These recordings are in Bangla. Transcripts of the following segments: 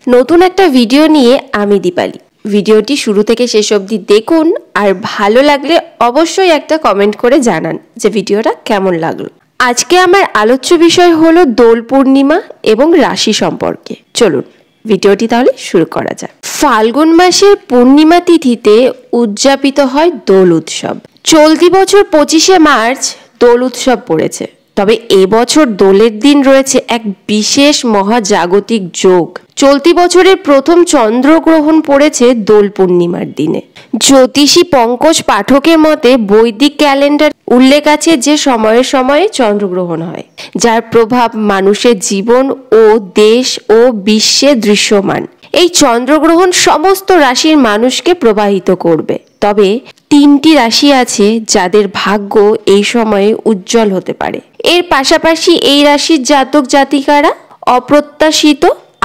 নতুন একটা ভিডিও নিয়ে আমি দীপালি। ভিডিওটি শুরু থেকে শেষ অবধি দেখুন, আর ভালো লাগলে অবশ্যই একটা কমেন্ট করে জানান যে ভিডিওটা কেমন লাগলো। আজকে আমার আলোচ্য বিষয় হলো দোল পূর্ণিমা এবং রাশি সম্পর্কে। চলুন ভিডিওটি তাহলে শুরু করা যাক। ফাল্গুন মাসের পূর্ণিমা তিথিতে উদযাপিত হয় দোল উৎসব। চলতি বছর 25শে মার্চ দোল উৎসব পড়েছে। তবে এবছর দোলের দিন রয়েছে এক বিশেষ মহাজাগতিক যোগ। চলতি বছরের প্রথম চন্দ্রগ্রহণ পড়েছে দোল পূর্ণিমার দিনে। জ্যোতিষী পঙ্কজ পাঠকের মতে বৈদিক ক্যালেন্ডার উল্লেখ আছে যে সময়ে সময়ে চন্দ্রগ্রহণ হয়, যার প্রভাব মানুষের জীবন ও দেশ ও বিশ্বে দৃশ্যমান। এই চন্দ্রগ্রহণ সমস্ত রাশির মানুষকে প্রভাবিত করবে। তবে 3টি রাশি আছে যাদের ভাগ্য এই সময়ে উজ্জ্বল হতে পারে। এর পাশাপাশি এই রাশির জাতক জাতিকারা অপ্রত্যাশিত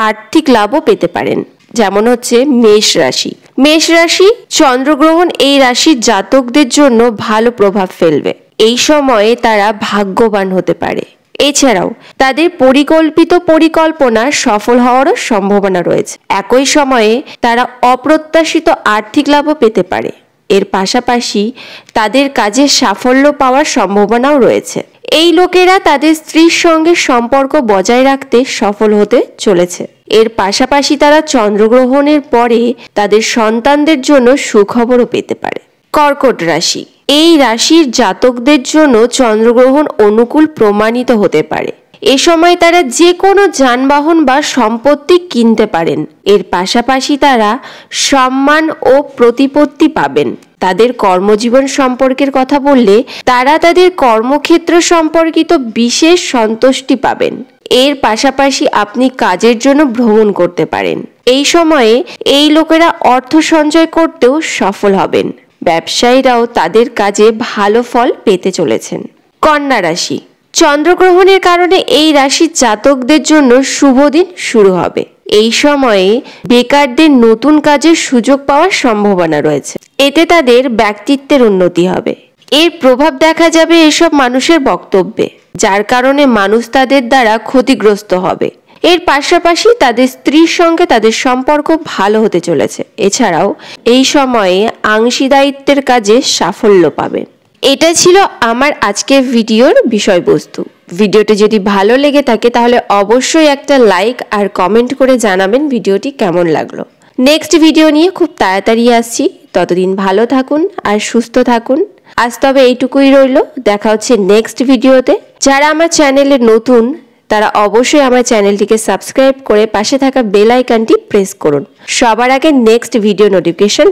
আর্থিক লাভও পেতে পারেন, যেমন হচ্ছে মেষ রাশি। মেষ রাশি চন্দ্রগ্রহণ এই রাশির জাতকদের জন্য ভালো প্রভাব ফেলবে। এই সময়ে তারা ভাগ্যবান হতে পারে। এছাড়াও তাদের পরিকল্পিত পরিকল্পনা সফল হওয়ারও সম্ভাবনা রয়েছে। একই সময়ে তারা অপ্রত্যাশিত আর্থিক লাভও পেতে পারে। এর পাশাপাশি তাদের কাজে সাফল্য পাওয়ার সম্ভাবনাও রয়েছে। এই লোকেরা তাদের স্ত্রীর সঙ্গে সম্পর্ক বজায় রাখতে সফল হতে চলেছে। এর পাশাপাশি তারা চন্দ্রগ্রহণের পরে তাদের সন্তানদের জন্য সুখবরও পেতে পারে। কর্কট রাশি। এই রাশির জাতকদের জন্য চন্দ্রগ্রহণ অনুকূল প্রমাণিত হতে পারে। এ সময় তারা যে কোনো যানবাহন বা সম্পত্তি কিনতে পারেন। এর পাশাপাশি তারা সম্মান ও প্রতিপত্তি পাবেন। তাদের কর্মজীবন সম্পর্কের কথা বললে তারা তাদের কর্মক্ষেত্র সম্পর্কিত বিশেষ সন্তুষ্টি পাবেন। এর পাশাপাশি আপনি কাজের জন্য ভ্রমণ করতে পারেন। এই সময়ে এই লোকেরা অর্থ সঞ্চয় করতেও সফল হবেন। ব্যবসায়ীরাও তাদের কাজে ভালো ফল পেতে চলেছেন। কন্যা রাশি। চন্দ্রগ্রহণের কারণে এই রাশির জাতকদের জন্য শুভ দিন শুরু হবে। এই সময়ে বেকারদের নতুন কাজের সুযোগ পাওয়ার সম্ভাবনা রয়েছে। এতে তাদের ব্যক্তিত্বের উন্নতি হবে। এর প্রভাব দেখা যাবে এসব মানুষের বক্তব্যে, যার কারণে মানুষ তাদের দ্বারা ক্ষতিগ্রস্ত হবে। এর পাশাপাশি তাদের স্ত্রীর সঙ্গে তাদের সম্পর্ক ভালো হতে চলেছে। এছাড়াও এই সময়ে অংশীদারিত্বের কাজে সাফল্য পাবেন। এটা ছিল আমার আজকের ভিডিওর বিষয়বস্তু। ভিডিওটি যদি ভালো লেগে থাকে তাহলে অবশ্যই একটা লাইক আর কমেন্ট করে জানাবেন ভিডিওটি কেমন লাগলো। নেক্সট ভিডিও নিয়ে খুব তাড়াতাড়ি আসছি। ততদিন ভালো থাকুন আর সুস্থ থাকুন। আজ তবে এইটুকুই রইল। দেখা হচ্ছে নেক্সট ভিডিওতে। যারা আমার চ্যানেলে নতুন তারা অবশ্যই আমার চ্যানেলটিকে সাবস্ক্রাইব করে পাশে থাকা বেল আইকনটি প্রেস করুন, সবার আগে নেক্সট ভিডিও নোটিফিকেশন